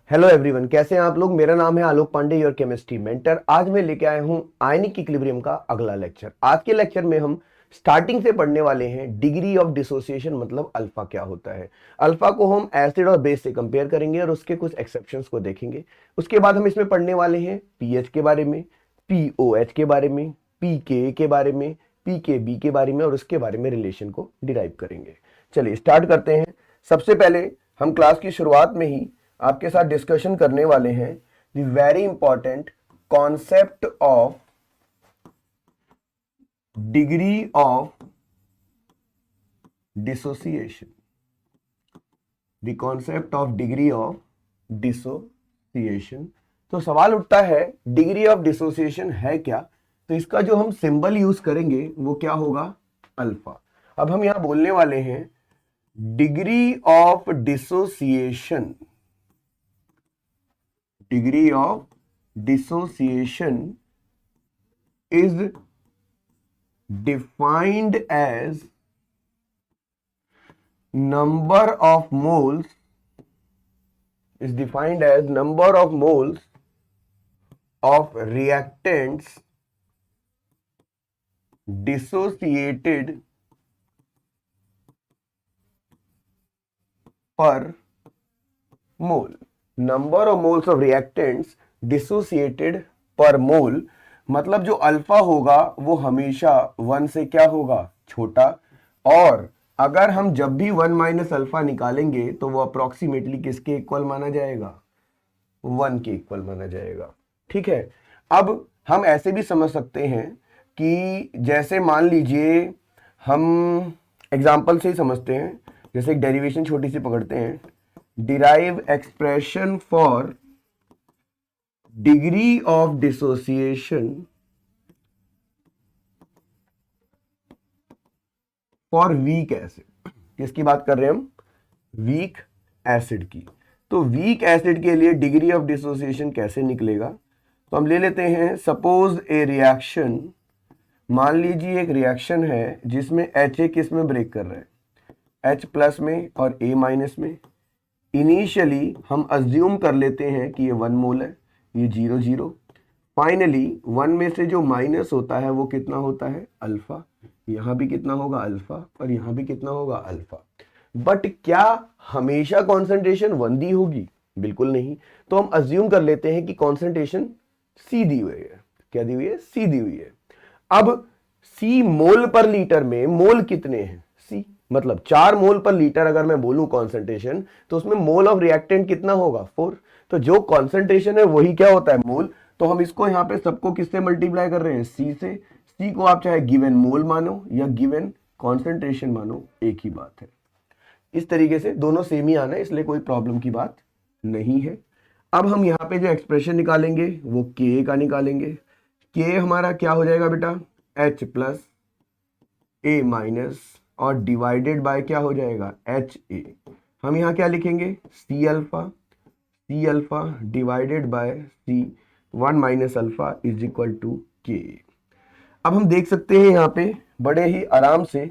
Hello everyone, कैसे हैं आप लोग। मेरा नाम है आलोक पांडे, योर केमिस्ट्री मेंटर। आज मैं लेके आया हूं आयनिक इक्विलिब्रियम का अगला लेक्चर। आज के लेक्चर में हम स्टार्टिंग से पढ़ने वाले हैं डिग्री ऑफ डिसोसिएशन, मतलब अल्फा क्या होता है। अल्फा को हम एसिड और बेस से कंपेयर करेंगे और उसके कुछ एक्सेप्शंस को देखेंगे। उसके बाद हम इसमें पढ़ने वाले हैं पीएच के बारे में, पीओएच के बारे में, पीके के बारे में, पीकेबी के बारे में और उसके बारे में रिलेशन को डिराइव करेंगे। चलिए स्टार्ट करते हैं। सबसे पहले हम क्लास की शुरुआत में ही आपके साथ डिस्कशन करने वाले हैं the very important concept of degree of dissociation. The concept of degree of dissociation. तो सवाल उठता है डिग्री ऑफ डिसोसिएशन है क्या। तो इसका जो हम सिंबल यूज करेंगे वो क्या होगा, अल्फा। अब हम यहां बोलने वाले हैं degree of dissociation. Degree of dissociation is defined as number of moles of reactants dissociated per mole। Number of moles of reactants dissociated पर मोल, मतलब जो अल्फा होगा वो हमेशा 1 से क्या होगा, छोटा। और अगर हम जब भी 1 माइनस अल्फा निकालेंगे तो वो अप्रोक्सीमेटली किसके इक्वल माना जाएगा, 1 के इक्वल माना जाएगा। ठीक है। अब हम ऐसे भी समझ सकते हैं कि जैसे मान लीजिए हम एग्जाम्पल से ही समझते हैं, जैसे एक डेरिवेशन छोटी सी पकड़ते हैं, derive expression for degree of dissociation for weak acid। किसकी बात कर रहे हैं हम, वीक एसिड की। तो वीक एसिड के लिए डिग्री ऑफ डिसोसिएशन कैसे निकलेगा, तो हम ले लेते हैं सपोज ए रिएक्शन। मान लीजिए एक रिएक्शन है जिसमें HA किस में ब्रेक कर रहा है, H प्लस में और A माइनस में। इनिशियली हम अज्यूम कर लेते हैं कि ये 1 मोल है, ये 0 0। फाइनली 1 में से जो माइनस होता है वो कितना होता है, अल्फा। यहाँ भी कितना होगा, अल्फा, और यहाँ भी कितना होगा, अल्फा। बट क्या हमेशा कॉन्सेंट्रेशन 1 दी होगी, बिल्कुल नहीं। तो हम अज्यूम कर लेते हैं कि कॉन्सेंट्रेशन C दी हुई है। क्या दी हुई है, C दी हुई है। अब C मोल पर लीटर में मोल कितने हैं, C मतलब 4 मोल पर लीटर अगर मैं बोलूं कॉन्सेंट्रेशन, तो उसमें मोल ऑफ रिएक्टेंट कितना होगा, 4। तो जो कॉन्सेंट्रेशन है वही क्या होता है, मोल। तो हम इसको यहां पे सबको किससे मल्टीप्लाई कर रहे हैं, C से। C को आप चाहे गिवन मोल मानो या गिवन कॉन्सेंट्रेशन मानो, एक ही बात है। इस तरीके से दोनों सेम ही आना है, इसलिए कोई प्रॉब्लम की बात नहीं है। अब हम यहाँ पे जो एक्सप्रेशन निकालेंगे वो Ka का निकालेंगे। K हमारा क्या हो जाएगा बेटा, H प्लस A माइनस और डिवाइडेड बाय क्या हो जाएगा, HA। हम यहाँ क्या लिखेंगे, C alpha divided by C 1 minus alpha is equal to K। अब हम देख सकते हैं यहाँ पे बड़े ही आराम से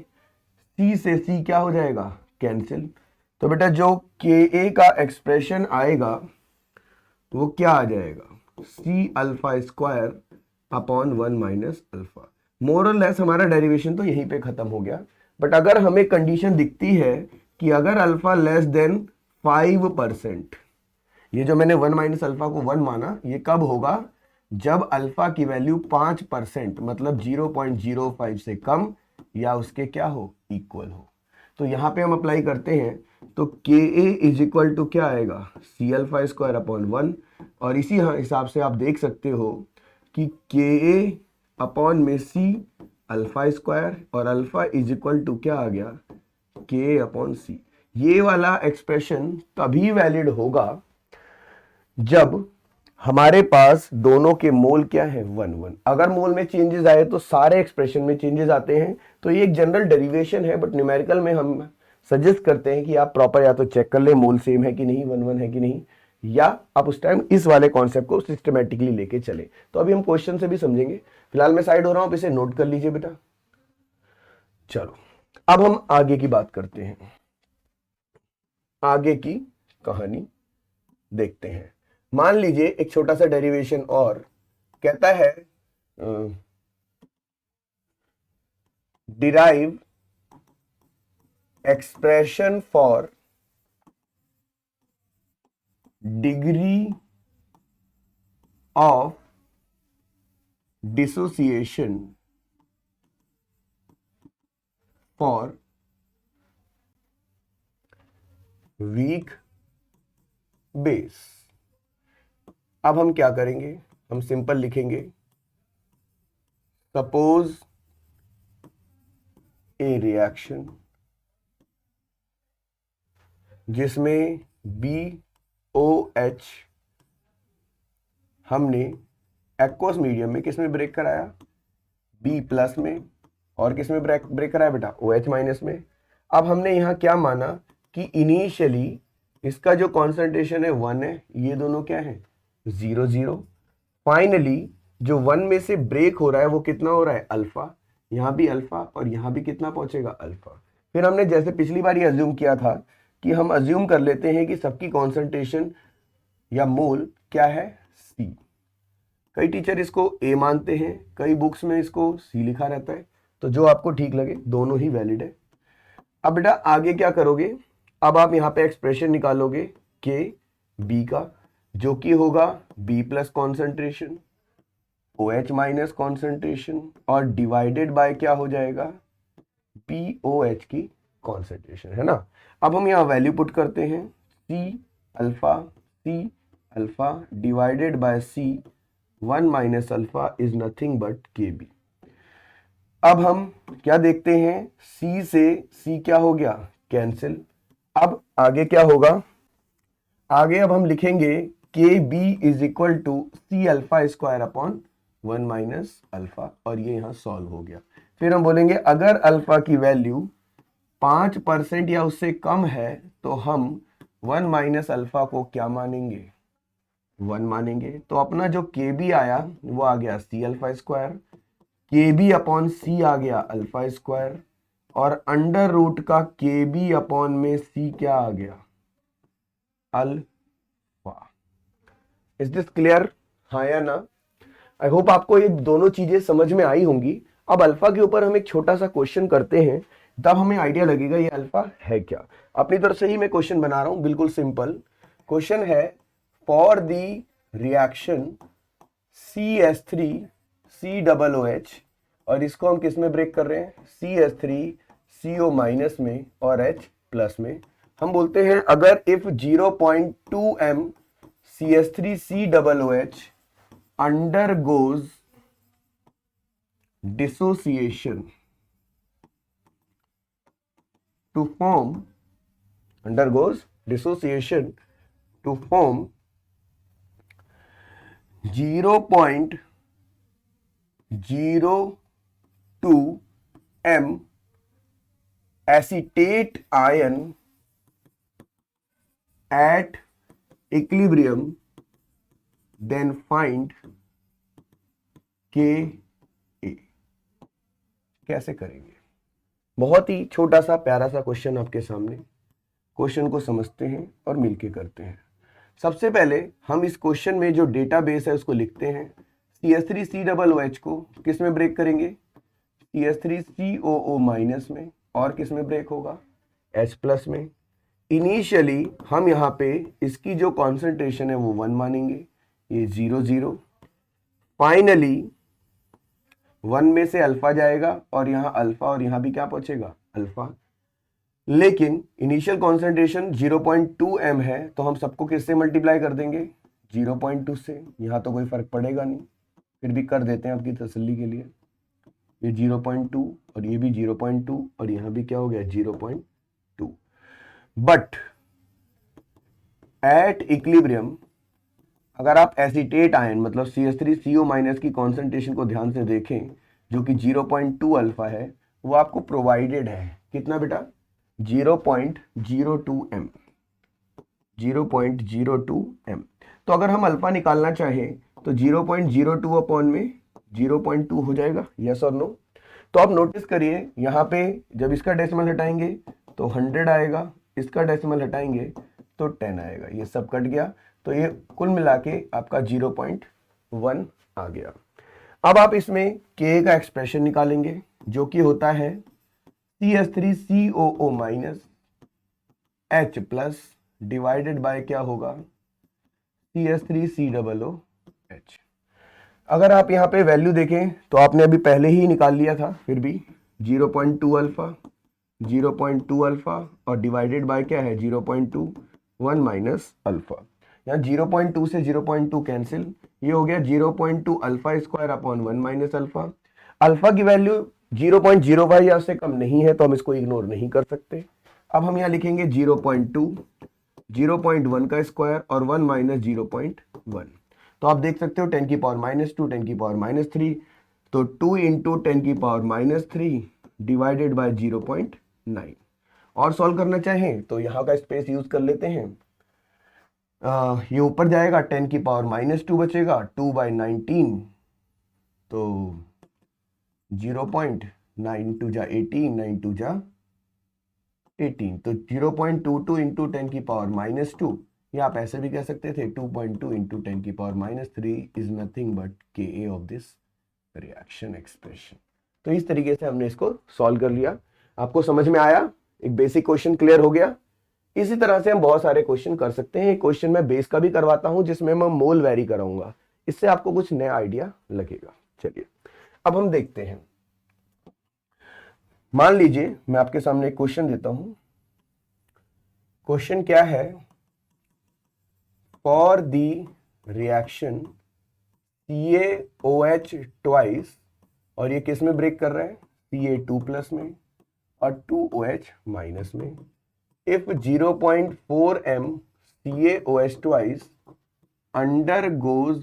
C से C क्या हो जाएगा, कैंसिल। तो बेटा जो Ka का एक्सप्रेशन आएगा वो क्या आ जाएगा, C alpha square upon 1 minus alpha. More और लेस हमारा डेरिवेशन तो यहीं पे खत्म हो गया। बट अगर हमें कंडीशन दिखती है कि अगर अल्फा लेस देन 5%, ये जो मैंने 1 माइनस अल्फा को 1 माना, ये कब होगा, जब अल्फा की वैल्यू 5% मतलब 0.05 से कम या उसके क्या हो, इक्वल हो। तो यहां पे हम अप्लाई करते हैं तो Ka इज इक्वल टू क्या आएगा, C अल्फा स्क्वायर अपॉन 1। और इसी हिसाब से आप देख सकते हो कि Ka अपॉन में C अल्फा स्क्वायर और अल्फा इज इक्वल टू क्या आ गया, K अपॉन C। ये वाला एक्सप्रेशन तभी वैलिड होगा जब हमारे पास दोनों के मोल क्या है, 1 1। अगर मोल में चेंजेस आए तो सारे एक्सप्रेशन में चेंजेस आते हैं। तो ये एक जनरल डेरिवेशन है, बट न्यूमेरिकल में हम सजेस्ट करते हैं कि आप प्रॉपर या तो चेक कर ले मोल सेम है कि नहीं, 1 1 है कि नहीं, या आप उस टाइम इस वाले कॉन्सेप्ट को सिस्टमेटिकली लेके चले। तो अभी हम क्वेश्चन से भी समझेंगे। फिलहाल मैं साइड हो रहा हूं, इसे नोट कर लीजिए बेटा। चलो अब हम आगे की बात करते हैं, आगे की कहानी। देखते हैं। मान लीजिए एक छोटा सा डेरिवेशन और कहता है derive expression for degree of dissociation for weak base. अब हम क्या करेंगे, हम सिंपल लिखेंगे सपोज ए रिएक्शन जिसमें BOH हमने एक्वस मीडियम में किस में ब्रेक कराया, B+ में, और किस में ब्रेक कराया बेटा, OH- में। अब हमने यहां क्या माना कि इनिशियली इसका जो कॉन्सेंट्रेशन है 1 है, ये दोनों क्या है 0 0। फाइनली जो 1 में से ब्रेक हो रहा है वो कितना हो रहा है अल्फा, यहां भी अल्फा और यहां भी कितना पहुंचेगा अल्फा। फिर हमने जैसे पिछली बार ये अज्यूम किया था कि हम अज्यूम कर लेते हैं कि सबकी कॉन्सेंट्रेशन या मोल क्या है C। कई टीचर इसको A मानते हैं, कई बुक्स में इसको C लिखा रहता है, तो जो आपको ठीक लगे दोनों ही वैलिड है। अब बेटा आगे क्या करोगे, अब आप यहां पे एक्सप्रेशन निकालोगे KB का, जो कि होगा B+ कॉन्सेंट्रेशन OH- कॉन्सेंट्रेशन और डिवाइडेड बाय क्या हो जाएगा BOH की कॉन्सेंट्रेशन, है ना। अब हम यहां वैल्यू पुट करते हैं C alpha divided bye C1 - alpha is nothing but KB। अब हम क्या देखते हैं, C से C क्या हो गया कैंसिल। अब आगे क्या होगा, आगे अब हम लिखेंगे KB is equal to C⁴/1 - alpha, और ये यहां सॉल्व हो गया। फिर हम बोलेंगे अगर अल्फा की वैल्यू 5% या उससे कम है तो हम 1 - अल्फा को क्या मानेंगे 1 मानेंगे। तो अपना जो KB आया वो आ गया C⁴, KB/C आ गया अल्फा², और अंडर रूट का KB/C क्या आ गया अल्फा। इज दिस क्लियर, हाँ या ना। आई होप आपको ये दोनों चीजें समझ में आई होंगी। अब अल्फा के ऊपर हम एक छोटा सा क्वेश्चन करते हैं, तब हमें आइडिया लगेगा ये अल्फा है क्या। अपनी तरफ से ही मैं क्वेश्चन बना रहा हूं, बिल्कुल सिंपल क्वेश्चन है। फॉर द रिएक्शन CH3COOH, और इसको हम किस में ब्रेक कर रहे हैं CH3CO- में और H+ में। हम बोलते हैं अगर if 0.2 m CH3COOH undergoes dissociation to form 0.02 m acetate ion at equilibrium, then find Ka। कैसे करेंगे, बहुत ही छोटा सा प्यारा सा क्वेश्चन आपके सामने। क्वेश्चन को समझते हैं और मिलके करते हैं। सबसे पहले हम इस क्वेश्चन में जो डेटाबेस है उसको लिखते हैं। CH3COOH को किस में ब्रेक करेंगे CH3COO- में, और किस में ब्रेक होगा H+ में। इनिशियली हम यहाँ पे इसकी जो कॉन्सेंट्रेशन है वो 1 मानेंगे, ये 0 0। फाइनली 1 में से अल्फा जाएगा और यहाँ अल्फा, और यहाँ भी क्या पहुंचेगा अल्फा। लेकिन इनिशियल कॉन्सेंट्रेशन 0.2 m है, तो हम सबको किससे मल्टीप्लाई कर देंगे 0.2 से। यहाँ तो कोई फर्क पड़ेगा नहीं, फिर भी कर देते हैं आपकी तसल्ली के लिए। ये 0.2 और ये भी 0.2 और यहाँ भी क्या हो गया 0.2। बट एट इक्विलिब्रियम अगर आप एसिटेट आयन मतलब CH3CO- की कॉन्सेंट्रेशन को ध्यान से देखें, जो कि 0.2 अल्फा है, वो आपको प्रोवाइडेड है कितना बेटा 0.02 m, 0.02 m। तो अगर हम अल्फा निकालना चाहें तो 0.02 अपॉन में 0.2 हो जाएगा, यस और नो। तो आप नोटिस करिए यहाँ पे जब इसका डेसिमल हटाएंगे तो 100 आएगा, इसका डेसिमल हटाएंगे तो 10 आएगा, ये सब कट गया। तो ये कुल मिला के आपका 0.1 आ गया। अब आप इसमें Ka का एक्सप्रेशन निकालेंगे जो कि होता है CH3COO minus H plus divided by क्या होगा CH3COOH। अगर आप यहाँ पे वैल्यू देखें तो आपने अभी पहले ही निकाल लिया था, फिर भी 0.2 अल्फा 0.2 अल्फा और डिवाइडेड बाय क्या है 0.2 1 माइनस अल्फा। यहाँ 0.2 से 0.2 कैंसिल, ये हो गया 0.2 alpha square upon 1 minus alpha. Alpha की वैल्यू 0.05 या से कम नहीं है तो हम इसको इग्नोर नहीं कर सकते। अब हम यहाँ लिखेंगे 0.2 0.1 का स्क्वायर और 1 माइनस 0.1। तो आप देख सकते हो 10 की पावर -2 10 की पावर -3, तो 2 इंटू 10 की पावर -3 डिवाइडेड बाय 0.9। और सॉल्व करना चाहें तो यहाँ का स्पेस यूज कर लेते हैं। ये ऊपर जाएगा 10 की पावर -2 बचेगा 2 बाई 19, तो 0.9 टू जा 18 9 टू जा 18, तो 0.22 इंटू 10 की पावर -2, या आप ऐसे भी कह सकते थे 2.2 इंटू 10 की power -3 is nothing but Ka of this reaction expression. तो इस तरीके से हमने इसको सॉल्व कर लिया। आपको समझ में आया? एक बेसिक क्वेश्चन क्लियर हो गया। इसी तरह से हम बहुत सारे क्वेश्चन कर सकते हैं। एक क्वेश्चन मैं बेस का भी करवाता हूं जिसमें मैं मोल वेरी कराऊंगा, इससे आपको कुछ नया आइडिया लगेगा। चलिए अब हम देखते हैं। मान लीजिए मैं आपके सामने एक क्वेश्चन देता हूं। क्वेश्चन क्या है? For the reaction CaOH twice, और ये किस में ब्रेक कर रहा है? Ca2 प्लस में और 2OH माइनस में। If 0.4 m CaOH twice undergoes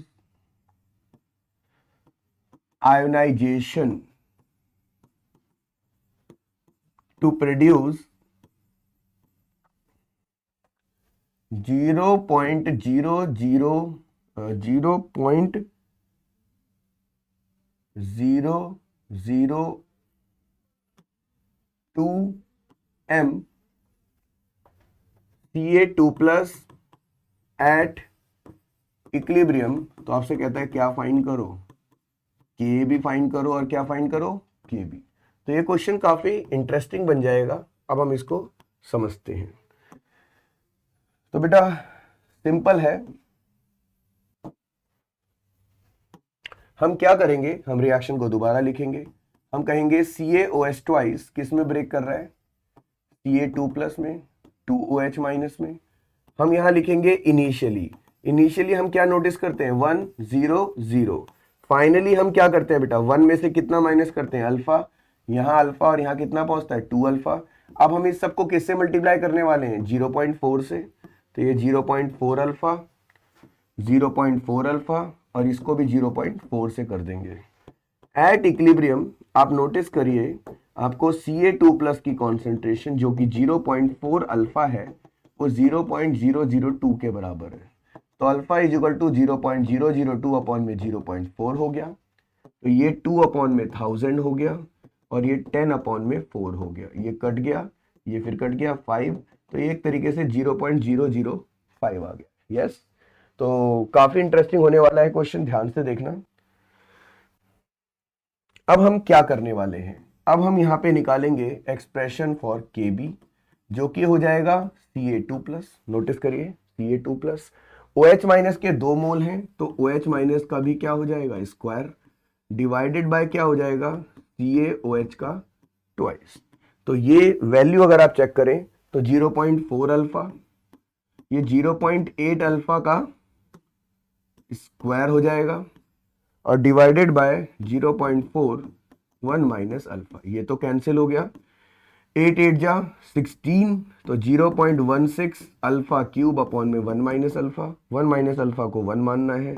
ionization to produce 0.002 m Ca2 plus at equilibrium, तो आपसे कहता है क्या फाइंड करो? Ka भी फाइंड करो और क्या फाइंड करो? Kb। तो ये क्वेश्चन काफी इंटरेस्टिंग बन जाएगा। अब हम इसको समझते हैं। तो बेटा सिंपल है, हम क्या करेंगे, हम रिएक्शन को दोबारा लिखेंगे। हम कहेंगे CaOH ट्वाइस किस में ब्रेक कर रहा है? Ca2 प्लस में 2OH माइनस में। हम यहां लिखेंगे इनिशियली हम क्या नोटिस करते हैं? 1 0 0। फाइनली हम क्या करते हैं बेटा? 1 में से कितना माइनस करते हैं? अल्फा। यहाँ अल्फा और यहाँ कितना पहुंचता है? 2 अल्फा। अब हम इस सबको किससे मल्टीप्लाई करने वाले हैं? 0.4 से। तो ये 0.4 अल्फा 0.4 अल्फा और इसको भी 0.4 से कर देंगे। एट इक्विलिब्रियम आप नोटिस करिए आपको Ca2 प्लस की कॉन्सेंट्रेशन जो कि 0.4 अल्फा है वो 0.002 के बराबर है। तो alpha is equal to 0.002 upon में 0.4 हो गया, तो ये 2 अपॉन में 1000 हो गया और ये 10 अपॉन में 4 हो गया। ये कट गया, ये फिर कट गया 5, तो ये एक तरीके से 0.005 आ गया। यस, तो काफी इंटरेस्टिंग होने वाला है क्वेश्चन, ध्यान से देखना। अब हम क्या करने वाले हैं? अब हम यहाँ पे निकालेंगे एक्सप्रेशन फॉर Kb जो कि हो जाएगा Ca2 प्लस। नोटिस करिए Ca2 प्लस OH माइनस के 2 मोल हैं तो OH माइनस का भी क्या हो जाएगा? स्क्वायर डिवाइडेड बाय क्या हो जाएगा? CaOH का ट्वाइस। तो ये वैल्यू अगर आप चेक करें तो 0.4 अल्फा, ये 0.8 अल्फा का स्क्वायर हो जाएगा और डिवाइडेड बाय 0.4 1 माइनस अल्फा, ये तो कैंसिल हो गया। 8 8 जा 16, तो 0.16 अल्फा क्यूब अपॉन में 1 माइनस अल्फा। 1 माइनस अल्फा को 1 मानना है।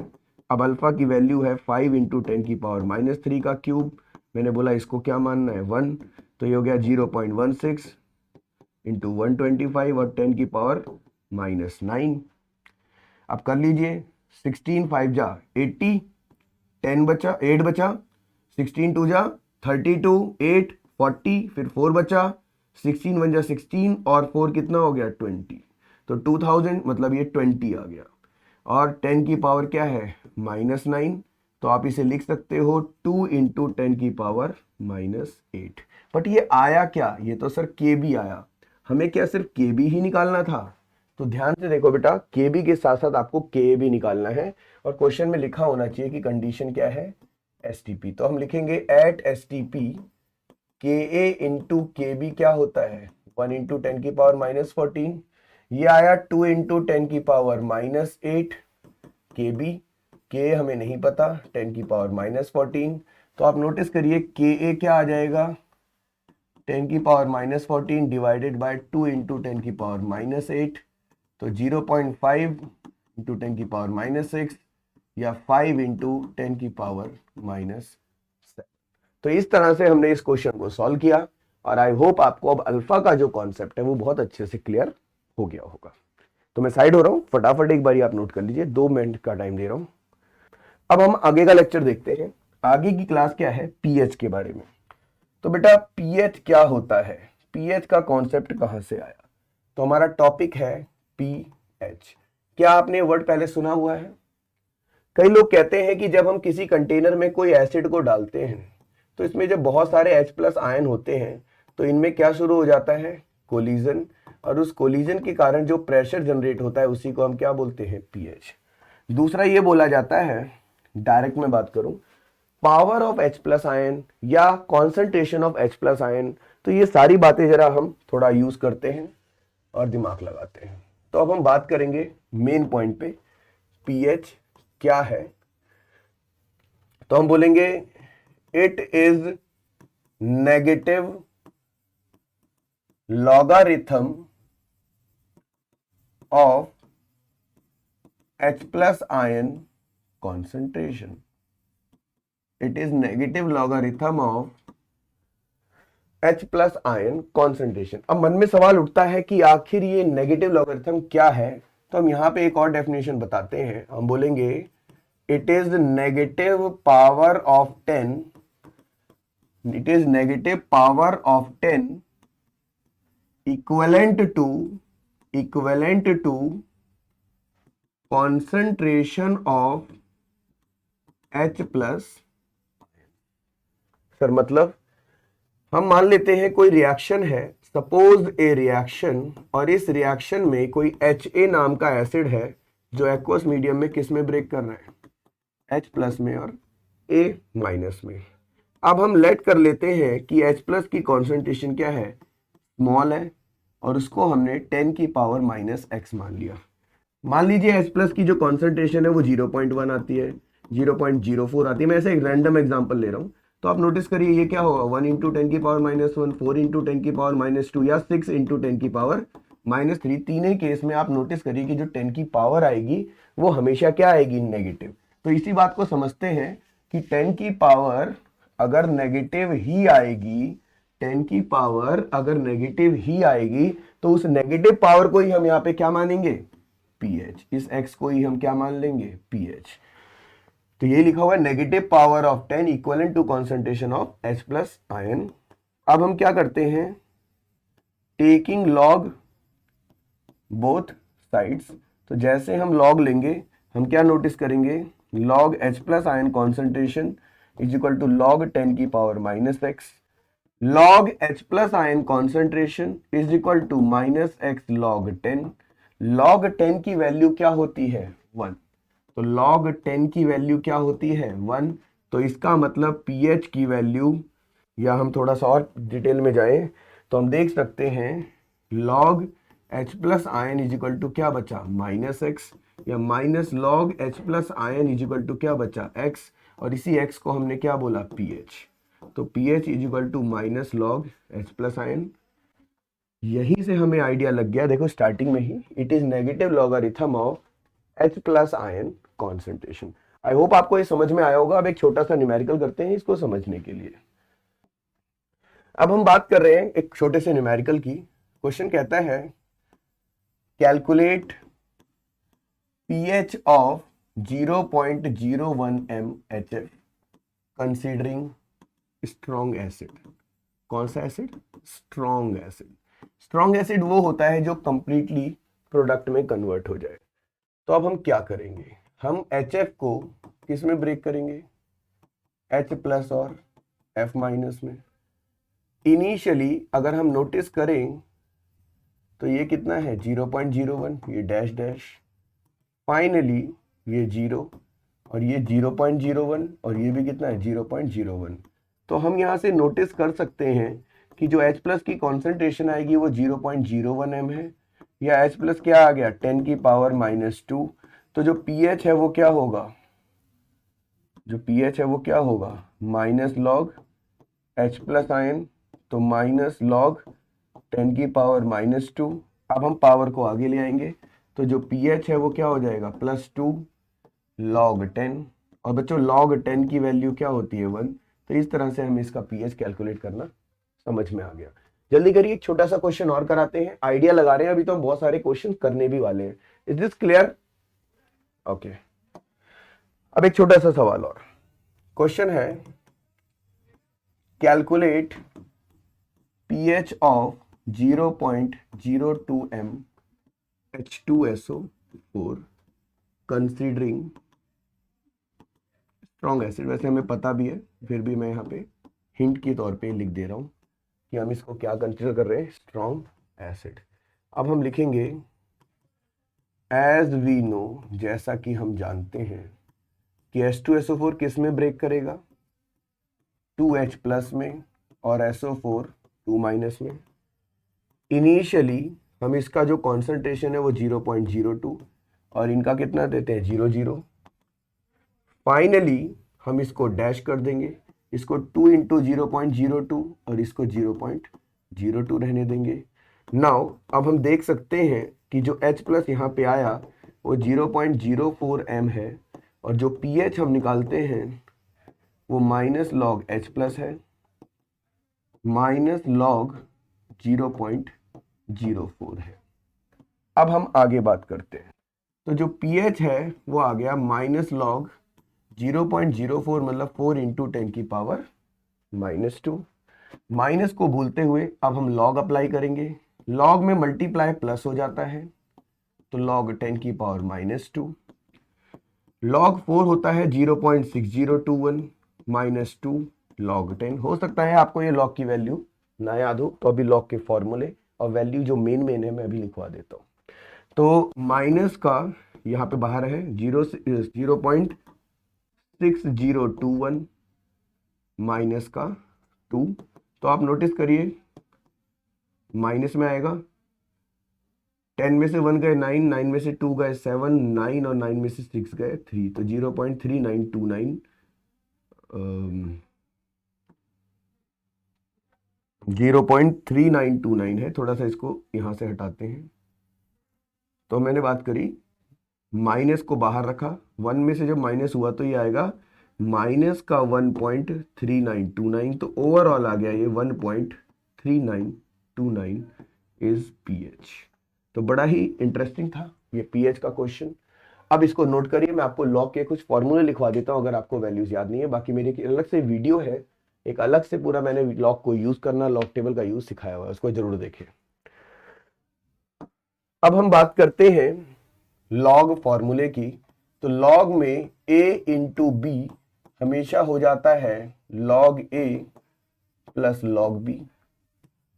अब अल्फा की वैल्यू है 5 इंटू 10 की पावर -3 का क्यूब। मैंने बोला इसको क्या मानना है? 1, तो ये हो गया 0.16 इंटू 125 और 10 की पावर -9। अब कर लीजिए 16 5 जा 80, 10 बचा 8 बचा, 16 2 जा 32, 8 40, फिर 4 बचा, 16 1 जा 16 और 4 कितना हो गया? 20। तो 2000 मतलब ये 20 आ गया। और 10 की पावर क्या है -9, तो आप इसे लिख सकते हो 2 इंटू 10 की पावर -8। बट ये आया क्या, ये तो सर के बी आया, हमें क्या सिर्फ के बी ही निकालना था? तो ध्यान से देखो बेटा, के बी के साथ साथ आपको के बी निकालना है और क्वेश्चन में लिखा होना चाहिए कि कंडीशन क्या है, एस टी पी। तो हम लिखेंगे एट एस टी पी के ए इंटू के बी क्या होता है 1 इंटू 10 की पावर -14, ये आया 2 इंटू 10 की पावर -8 के बी, के हमें नहीं पता 10 की पावर -14, तो आप नोटिस करिए के ए क्या आ जाएगा 10 की पावर -14 डिवाइडेड बाय 2 इंटू 10 की पावर -8, तो 0.5 इंटू 10 की पावर -6 या 5 इंटू 10 की पावर -7। तो इस तरह से हमने इस क्वेश्चन को सॉल्व किया और आई होप आपको अब अल्फा का जो कॉन्सेप्ट है वो बहुत अच्छे से क्लियर हो गया होगा। तो मैं साइड हो रहा हूं, फटाफट एक बारी आप नोट कर लीजिए, 2 मिनट का टाइम दे रहा हूं। अब हम आगे का लेक्चर देखते हैं। आगे की क्लास क्या है, पीएच के बारे में। तो बेटा पीएच क्या होता है, पीएच का कॉन्सेप्ट कहां से आया? तो हमारा टॉपिक है पीएच। क्या आपने वर्ड पहले सुना हुआ है? कई लोग कहते हैं कि जब हम किसी कंटेनर में कोई एसिड को डालते हैं तो इसमें जब बहुत सारे H+ आयन होते हैं तो इनमें क्या शुरू हो जाता है, कोलिजन, और उस कोलिजन के कारण जो प्रेशर जनरेट होता है उसी को हम क्या बोलते हैं, पीएच। दूसरा ये बोला जाता है, डायरेक्ट में बात करूं, पावर ऑफ H+ आयन या कॉन्सेंट्रेशन ऑफ H+ आयन। तो ये सारी बातें जरा हम थोड़ा यूज करते हैं और दिमाग लगाते हैं। तो अब हम बात करेंगे मेन पॉइंट पे, पीएच क्या है। तो हम बोलेंगे it is negative logarithm of H+ ion concentration. It is negative logarithm of H+ ion concentration. अब मन में सवाल उठता है कि आखिर ये नेगेटिव लॉगरिथम क्या है, तो हम यहां पे एक और डेफिनेशन बताते हैं। हम बोलेंगे it is negative power of 10, it is negative power of 10 equivalent to concentration of H+। Sir मतलब हम मान लेते हैं कोई रिएक्शन है, सपोज ए रिएक्शन, और इस रिएक्शन में कोई Ha नाम का एसिड है जो एक्वस मीडियम में किस में ब्रेक कर रहा है, H+ में और A- में। अब हम लेट कर लेते हैं कि H+ की कॉन्सेंट्रेशन क्या है, स्मॉल है, और उसको हमने 10 की पावर -x मान लिया। मान लीजिए H+ की जो कॉन्सेंट्रेशन है वो 0.1 आती है, 0.04 आती है, मैं ऐसे एक रैंडम एग्जांपल ले रहा हूं। तो आप नोटिस करिए ये क्या होगा, 1 इंटू 10 की पावर -1, 4 इंटू 10 की पावर -2 या 6 इंटू 10 की पावर -3। तीनों केस में आप नोटिस करिए कि जो 10 की पावर आएगी वो हमेशा क्या आएगी, नेगेटिव। तो इसी बात को समझते हैं कि 10 की पावर अगर नेगेटिव ही आएगी, 10 की पावर अगर नेगेटिव ही आएगी तो उस नेगेटिव पावर को ही हम यहाँ पे क्या मानेंगे, पीएच। इस x को ही हम क्या मान लेंगे, पीएच। तो ये लिखा हुआ है negative power of 10 equivalent to concentration of H+ ion. अब हम क्या करते हैं, टेकिंग लॉग बोथ साइड्स। तो जैसे हम लॉग लेंगे हम क्या नोटिस करेंगे, log H+ ion concentration is equal to log 10 की power -x, log H+ ion concentration is equal to -x log 10। Log 10 की वैल्यू क्या होती है, 1। तो log 10 की वैल्यू क्या होती है, 1। तो इसका मतलब pH की वैल्यू, या हम थोड़ा सा और डिटेल में जाएं तो हम देख सकते हैं log H+ ion is equal to क्या बचा, -x, या minus log H+ ion is equal to क्या बचा, x, और इसी x को हमने क्या बोला, pH। तो pH is equal to minus log H+ ion. यहीं से हमें आइडिया लग गया, देखो स्टार्टिंग में ही, it is negative logarithm of H+ ion concentration. I hope आपको ये समझ में आया होगा। अब एक छोटा सा न्यूमेरिकल करते हैं इसको समझने के लिए। अब हम बात कर रहे हैं एक छोटे से न्यूमेरिकल की। क्वेश्चन कहता है calculate pH of 0.01 mHf considering strong acid. कौन सा acid, strong acid. Strong acid वो होता है जो कंप्लीटली प्रोडक्ट में कन्वर्ट हो जाए। तो अब हम क्या करेंगे, हम HF को किस में ब्रेक करेंगे, H प्लस और F माइनस में। इनिशियली अगर हम नोटिस करें तो ये कितना है 0.01, ये डैश डैश, फाइनली ये 0 और ये 0.01 और ये भी कितना है 0.01। तो हम यहाँ से नोटिस कर सकते हैं कि जो H प्लस की कॉन्सेंट्रेशन आएगी वो 0.01 m है, या H प्लस क्या आ गया 10 की पावर -2। तो जो pH है वो क्या होगा, जो pH है वो क्या होगा minus log H plus ion, तो माइनस लॉग 10 की पावर -2। अब हम पावर को आगे ले आएंगे तो जो pH है वो क्या हो जाएगा +2 log 10, और बच्चों log 10 की वैल्यू क्या होती है 1। तो इस तरह से हम इसका pH कैलकुलेट करना समझ में आ गया। जल्दी करिए, एक छोटा सा क्वेश्चन और कराते हैं, आइडिया लगा रहे हैं, अभी तो हम बहुत सारे क्वेश्चन करने भी वाले हैं। Is this clear? ओके, अब एक छोटा सा सवाल और, क्वेश्चन है calculate pH of 0.02 m H2SO4 considering strong acid. वैसे हमें पता भी है, फिर भी मैं यहाँ पे हिंट के तौर पे लिख दे रहा हूँ कि हम इसको क्या कंसीडर कर रहे हैं, स्ट्रॉन्ग एसिड। अब हम लिखेंगे एज वी नो, जैसा कि हम जानते हैं कि H2SO4 किस में ब्रेक करेगा 2H प्लस में और SO4 2 माइनस में। इनिशियली हम इसका जो कॉन्सेंट्रेशन है वो 0.02 और इनका कितना देते हैं 0.0। फाइनली हम इसको डैश कर देंगे, इसको 2 इंटू 0.02 और इसको 0.02 रहने देंगे। नाउ अब हम देख सकते हैं कि जो H प्लस यहाँ पे आया वो 0.04 m है, और जो pH हम निकालते हैं वो माइनस लॉग H प्लस है माइनस लॉग 0.04 है। अब हम आगे बात करते हैं, तो जो pH है वो आ गया माइनस लॉग 0.04 मतलब 4 इंटू 10 की पावर -2। माइनस को भूलते हुए अब हम लॉग अप्लाई करेंगे, लॉग में मल्टीप्लाई प्लस हो जाता है तो लॉग 10 की पावर -2। लॉग 4 होता है 0.6021 -2 लॉग 10। हो सकता है आपको ये लॉग की वैल्यू ना याद हो, तो अभी लॉग के फॉर्मूले और वैल्यू जो मेन है मैं अभी लिखवा देता हूँ। तो माइनस का यहाँ पे बाहर है 0.6021 माइनस का 2। तो आप नोटिस करिए माइनस में आएगा, 10 में से 1 गए 9, 9 में से 2 गए 7, 9 और 9 में से 6 गए 3, तो 0.3929 0.3929 है। थोड़ा सा इसको यहां से हटाते हैं, तो मैंने बात करी माइनस को बाहर रखा, 1 में से जब माइनस हुआ तो ये आएगा माइनस का 1.3929, तो ओवरऑल आ गया ये 1.3929 इज pH। तो बड़ा ही इंटरेस्टिंग था ये pH का क्वेश्चन। अब इसको नोट करिए, मैं आपको लॉग के कुछ फॉर्मूले लिखवा देता हूं अगर आपको वैल्यूज याद नहीं है। बाकी मेरी एक अलग से वीडियो है, एक अलग से पूरा मैंने लॉग को यूज करना, लॉग टेबल का यूज सिखाया हुआ है, उसको जरूर देखें। अब हम बात करते हैं लॉग फॉर्मूले की। तो लॉग में a इंटू बी हमेशा हो जाता है log a plus log b।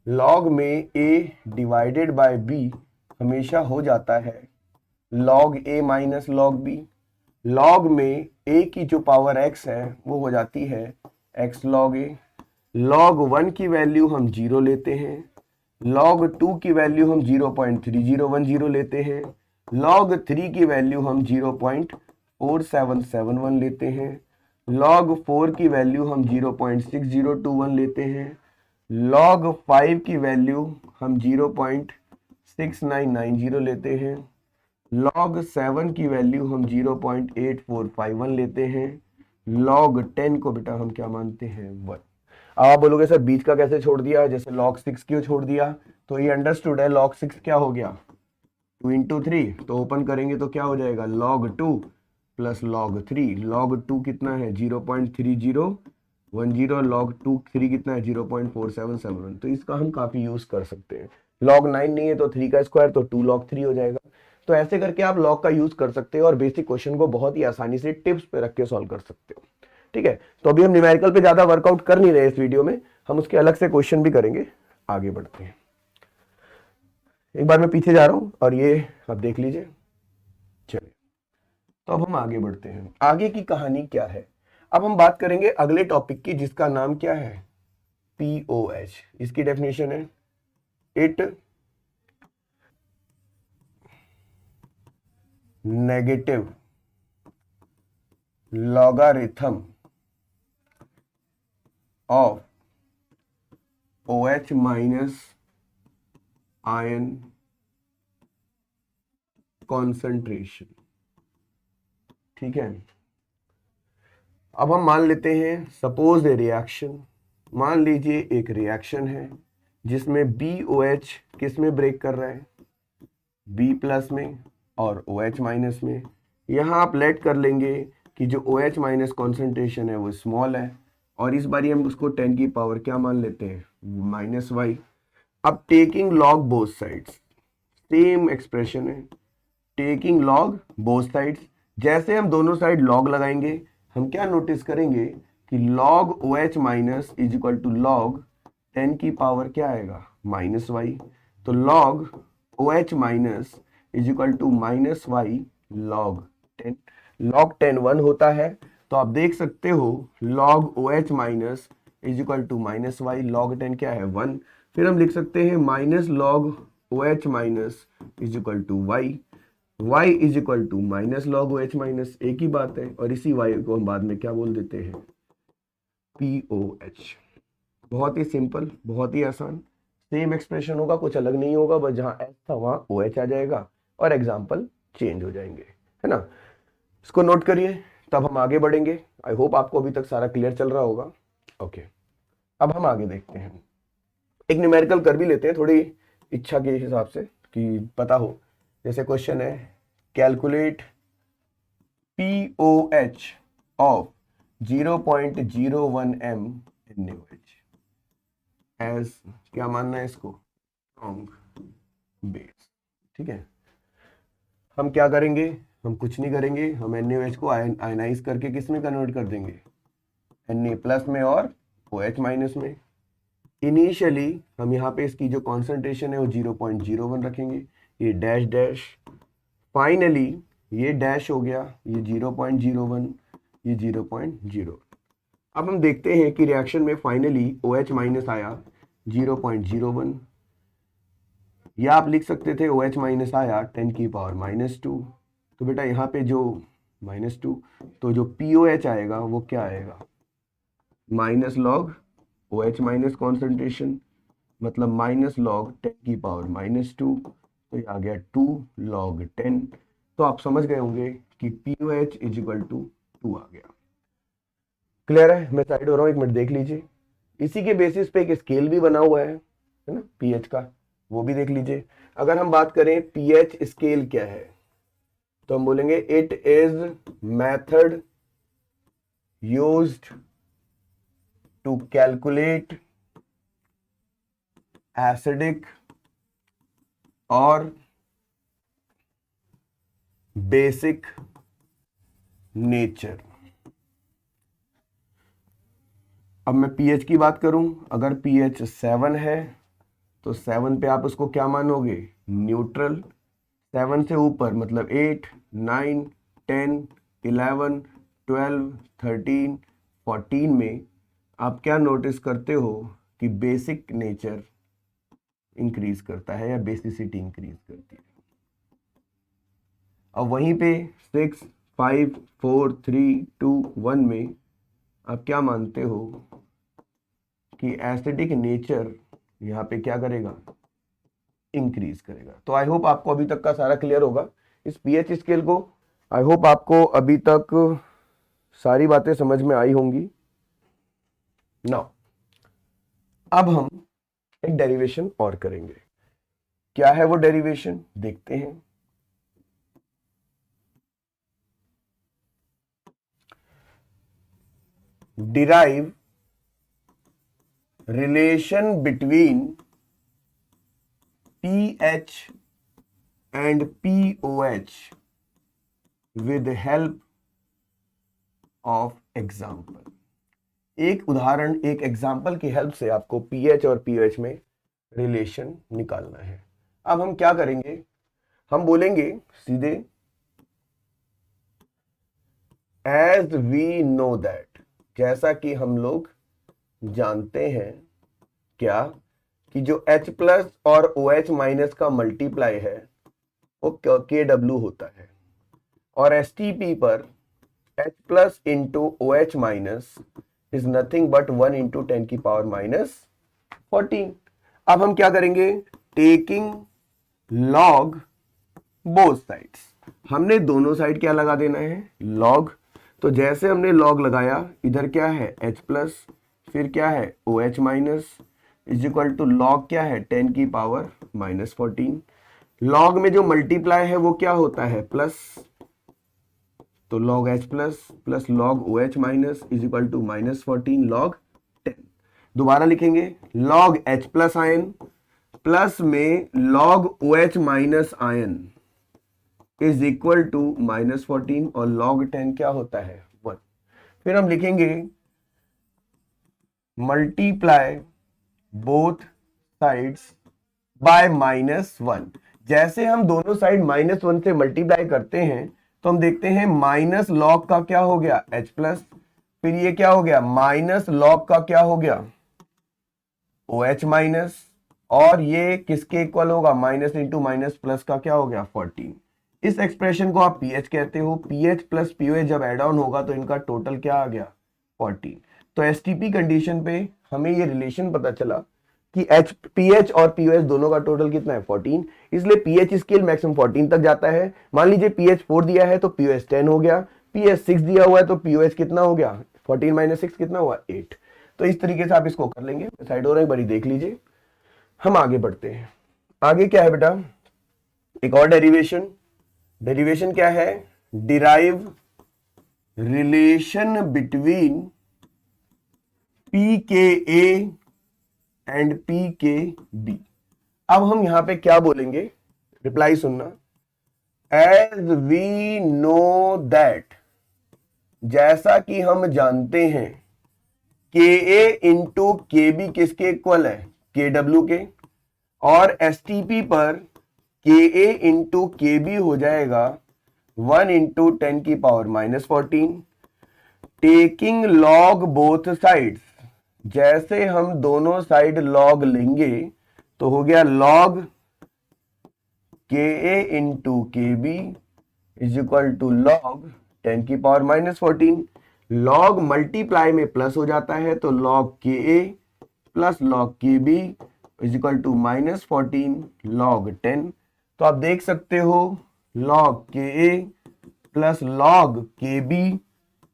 Log में a डिवाइडेड बाय b हमेशा हो जाता है log a minus log b। Log में a की जो पावर x है वो हो जाती है x log a। log 1 की वैल्यू हम 0 लेते हैं, log 2 की वैल्यू हम 0.3010 लेते हैं, log 3 की वैल्यू हम 0.4771 लेते हैं, log 4 की वैल्यू हम 0.6021 लेते हैं, log 5 की वैल्यू हम 0.6990 लेते हैं, log 7 की वैल्यू हम 0.8451 लेते हैं, log 10 को बेटा हम क्या मानते हैं 1। अब आप बोलोगे सर बीच का कैसे छोड़ दिया, जैसे log 6 क्यों छोड़ दिया, तो ये अंडरस्टूड है। log 6 क्या हो गया 2 इंटू 3, तो ओपन करेंगे तो क्या हो जाएगा log 2 प्लस log 3। log 2 कितना है 0.3010, log 3 कितना है 0.4771। तो इसका हम काफी यूज कर सकते हैं। log 9 नहीं है तो 3 का स्क्वायर, तो 2 log 3 हो जाएगा। तो ऐसे करके आप लॉग का यूज कर सकते हो और बेसिक क्वेश्चन को बहुत ही आसानी से टिप्स पे रख के सॉल्व कर सकते हो। ठीक है, तो अभी हम न्यूमेरिकल पे ज्यादा वर्कआउट कर नहीं रहे इस वीडियो में, हम उसके अलग से क्वेश्चन भी करेंगे। आगे बढ़ते हैं, एक बार मैं पीछे जा रहा हूं और ये आप देख लीजिए। चलिए, तो अब हम आगे बढ़ते हैं। आगे की कहानी क्या है, अब हम बात करेंगे अगले टॉपिक की जिसका नाम क्या है, POH। इसकी डेफिनेशन है, it negative logarithm of OH minus ion concentration. ठीक है, अब हम मान लेते हैं सपोज ए रिएक्शन, मान लीजिए एक रिएक्शन है जिसमें BOH किस में ब्रेक कर रहा है, B प्लस में और OH माइनस में। यहाँ आप लेट कर लेंगे कि जो OH माइनस कॉन्सेंट्रेशन है वो स्मॉल है और इस बारी हम उसको 10 की पावर क्या मान लेते हैं, -y। अब taking log both sides, same expression है, टेकिंग लॉग बोथ साइड्स। जैसे हम दोनों साइड लॉग लगाएंगे हम क्या नोटिस करेंगे कि log OH minus is equal to log 10 की पावर क्या आएगा, -y। तो log OH minus is equal to -y log 10। log 10 1 होता है, तो आप देख सकते हो log OH minus is equal to -y log 10 क्या है, 1। फिर हम लिख सकते हैं minus log OH minus is equal to y is equal to minus log OH minus, एक ही बात है। और इसी y को हम बाद में क्या बोल देते हैं, POH। बहुत ही सिंपल, बहुत ही आसान, सेम एक्सप्रेशन होगा, कुछ अलग नहीं होगा, बस जहां S था वहां OH आ जाएगा और एग्जाम्पल चेंज हो जाएंगे, है ना। इसको नोट करिए, तब हम आगे बढ़ेंगे। आई होप आपको अभी तक सारा क्लियर चल रहा होगा। ओके, अब हम आगे देखते हैं, एक न्यूमेरिकल कर भी लेते हैं थोड़ी इच्छा के हिसाब से कि पता हो। जैसे क्वेश्चन है, calculate POH of 0.01 m NaOH as, क्या मानना है इसको, स्ट्रॉन्ग बेस। ठीक है, हम क्या करेंगे, हम कुछ नहीं करेंगे, हम NaOH को आयनाइज करके किस में कन्वर्ट कर देंगे, Na प्लस में और OH माइनस में। इनिशियली हम यहाँ पे इसकी जो कॉन्सेंट्रेशन है वो 0.01 रखेंगे, ये डैश डैश, फाइनली ये डैश हो गया, ये 0.01, ये 0.0। अब हम देखते हैं कि रिएक्शन में फाइनली OH माइनस आया 0.01, या आप लिख सकते थे OH माइनस आया 10 की पावर -2। तो बेटा यहाँ पे जो -2, तो जो POH आएगा वो क्या आएगा, minus log OH minus concentration, मतलब माइनस लॉग 10 की पावर -2, तो ये आ गया 2 log 10। तो आप समझ गए होंगे कि POH इज इक्वल टू 2 आ गया। क्लियर है, मैं साइड हो रहा हूं, एक मिनट देख लीजिए। इसी के बेसिस पे एक स्केल भी बना हुआ है ना पीएच का, वो भी देख लीजिए। अगर हम बात करें पीएच स्केल क्या है, तो हम बोलेंगे it is method used to calculate acidic और बेसिक नेचर। अब मैं पीएच की बात करूं, अगर पीएच 7 है तो 7 पे आप उसको क्या मानोगे, न्यूट्रल। 7 से ऊपर मतलब 8, 9, 10, 11, 12, 13, 14 में आप क्या नोटिस करते हो कि बेसिक नेचर इंक्रीज करता है या बेसिसिटी इंक्रीज करती है। अब वहीं पे 6, 5, 4, 3, 2, 1 में आप क्या मानते हो कि एसिडिक नेचर यहाँ पे क्या करेगा, इंक्रीज करेगा। तो आई होप आपको अभी तक का सारा क्लियर होगा इस पीएच स्केल को। आई होप आपको अभी तक सारी बातें समझ में आई होंगी। नाउ अब हम एक डेरिवेशन और करेंगे। क्या है वो डेरिवेशन, देखते हैं। Derive relation between pH and POH with help of example। एक उदाहरण, एक एग्जाम्पल की हेल्प से आपको पीएच और पीओएच में रिलेशन निकालना है। अब हम क्या करेंगे, हम बोलेंगे सीधे एज वी नो दैट, जैसा कि हम लोग जानते हैं क्या, कि जो H प्लस और OH माइनस का मल्टीप्लाई है वो KW होता है, और STP पर H plus into OH minus is nothing but 1 into 10 की पावर माइनस 14। अब हम क्या करेंगे, टेकिंग लॉग बोथ साइड्स, हमने दोनों साइड क्या लगा देना है, लॉग। तो जैसे हमने लॉग लगाया, इधर क्या है H प्लस, फिर क्या है OH minus is equal to log क्या है 10 की पावर माइनस 14। लॉग में जो मल्टीप्लाई है वो क्या होता है प्लस, तो log H plus plus log OH minus is equal to minus 14 log 10। दोबारा लिखेंगे, log H plus ion plus में log OH minus ion is equal to minus 14 और लॉग 10 क्या होता है 1। फिर हम लिखेंगे मल्टीप्लाई बोथ साइड्स बाय -1। जैसे हम दोनों साइड -1 से मल्टीप्लाई करते हैं तो हम देखते हैं माइनस लॉग का क्या हो गया H प्लस, फिर ये क्या हो गया माइनस लॉग का क्या हो गया OH माइनस, और ये किसके इक्वल होगा माइनस इंटू माइनस प्लस का क्या हो गया 14। इस एक्सप्रेशन को आप पीएच कहते हो। पीएच प्लस पीओएच जब एड ऑन होगा तो इनका टोटल क्या आ गया 14। तो एसटीपी कंडीशन पे हमें ये रिलेशन पता चला कि पीएच और पीओएच दोनों का टोटल कितना है 14, इसलिए पीएच स्केल मैक्सिमम 14 तक जाता है। मान लीजिए पीएच 4 दिया है तो पीओएच 10 हो गया, पीएच 6 दिया हुआ है तो पीओएच कितना हो गया 14 माइनस 6 कितना हुआ 8। तो इस तरीके से आप इसको कर लेंगे। साइड और एक बारी देख लीजिए। हम आगे बढ़ते हैं। आगे क्या है बेटा, एक और डेरिवेशन। डेरिवेशन क्या है, derive relation between pKa and pKb। अब हम यहां पे क्या बोलेंगे, रिप्लाई सुनना, एज वी नो दैट, जैसा कि हम जानते हैं Ka इंटू Kb किसके इक्वल है Kw के, और STP पर Ka इंटू Kb हो जाएगा 1 इंटू 10 की power minus 14। Taking log both sides, जैसे हम दोनों साइड लॉग लेंगे तो हो गया log Ka into Kb is equal to log 10 की पावर माइनस 14। लॉग मल्टीप्लाई में प्लस हो जाता है तो log Ka plus log Kb is equal to minus 14 log 10। तो आप देख सकते हो log Ka plus log Kb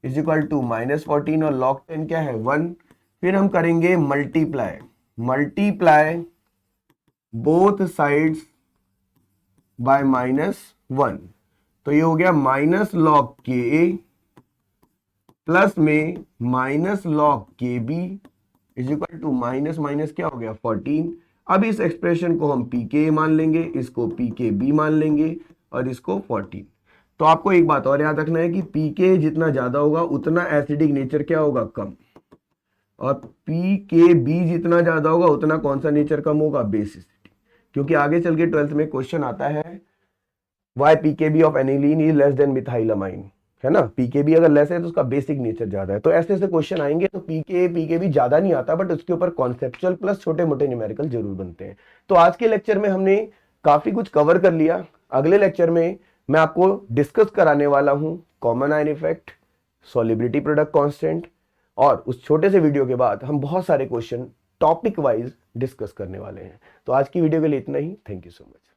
is equal to minus 14 और लॉग 10 क्या है 1। फिर हम करेंगे multiply, multiply both sides by -1। तो ये हो गया माइनस लॉग Ka प्लस में minus log Kb is equal to minus minus क्या हो गया 14। अब इस एक्सप्रेशन को हम Pk मान लेंगे, इसको Pkb मान लेंगे और इसको 14। तो आपको एक बात और याद रखना है कि Pk जितना ज्यादा होगा उतना एसिडिक नेचर क्या होगा कम, और Pkb जितना ज्यादा होगा उतना कौन सा नेचर कम होगा बेसिसिटी। क्योंकि आगे चल के 12th में क्वेश्चन आता है why Pkb of aniline is less than methylamine, है ना। Pkb अगर लेस है तो उसका बेसिक नेचर ज्यादा है। तो ऐसे ऐसे क्वेश्चन आएंगे तो Pkb ज्यादा नहीं आता, बट उसके ऊपर कॉन्सेप्चुअल प्लस छोटे मोटे न्यूमेरिकल जरूर बनते हैं। तो आज के लेक्चर में हमने काफी कुछ कवर कर लिया। अगले लेक्चर में मैं आपको डिस्कस कराने वाला हूं common ion effect, solubility product constant, और उस छोटे से वीडियो के बाद हम बहुत सारे क्वेश्चन टॉपिक वाइज डिस्कस करने वाले हैं। तो आज की वीडियो के लिए इतना ही। Thank you so much.